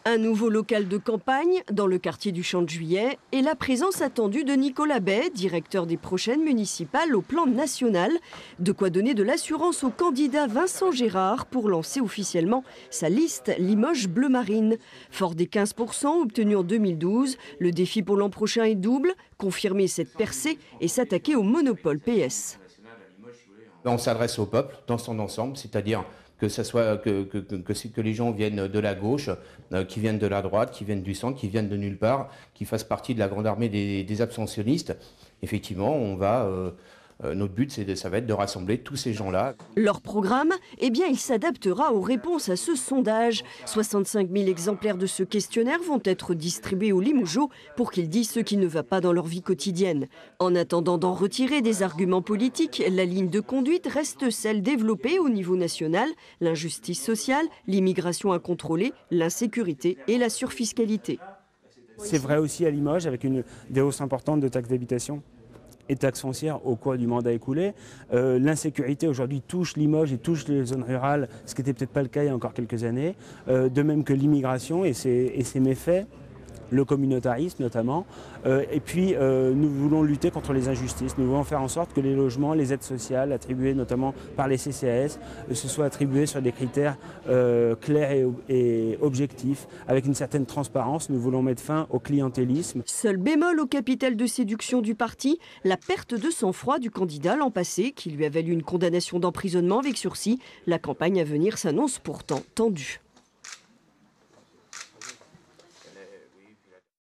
Un nouveau local de campagne dans le quartier du Champ de Juillet et la présence attendue de Nicolas Bay, directeur des prochaines municipales au plan national. De quoi donner de l'assurance au candidat Vincent Gérard pour lancer officiellement sa liste Limoges Bleu Marine. Fort des 15% obtenus en 2012, le défi pour l'an prochain est double, confirmer cette percée et s'attaquer au monopole PS. On s'adresse au peuple dans son ensemble, c'est-à-dire que les gens viennent de la gauche, qui viennent de la droite, qui viennent du centre, qui viennent de nulle part, qui fassent partie de la grande armée des abstentionnistes. Effectivement, notre but, ça va être de rassembler tous ces gens-là. Leur programme, il s'adaptera aux réponses à ce sondage. 65 000 exemplaires de ce questionnaire vont être distribués aux Limougeaux pour qu'ils disent ce qui ne va pas dans leur vie quotidienne. En attendant d'en retirer des arguments politiques, la ligne de conduite reste celle développée au niveau national, l'injustice sociale, l'immigration incontrôlée, l'insécurité et la surfiscalité. C'est vrai aussi à Limoges avec des hausses importantes de taxes d'habitation et taxes foncières au cours du mandat écoulé. L'insécurité aujourd'hui touche Limoges et touche les zones rurales, ce qui n'était peut-être pas le cas il y a encore quelques années. De même que l'immigration et ses méfaits, le communautarisme notamment. Et puis nous voulons lutter contre les injustices. Nous voulons faire en sorte que les logements, les aides sociales attribuées notamment par les CCAS se soient attribuées sur des critères clairs et objectifs, avec une certaine transparence. Nous voulons mettre fin au clientélisme. Seul bémol au capital de séduction du parti, la perte de sang-froid du candidat l'an passé, qui lui a valu une condamnation d'emprisonnement avec sursis. La campagne à venir s'annonce pourtant tendue.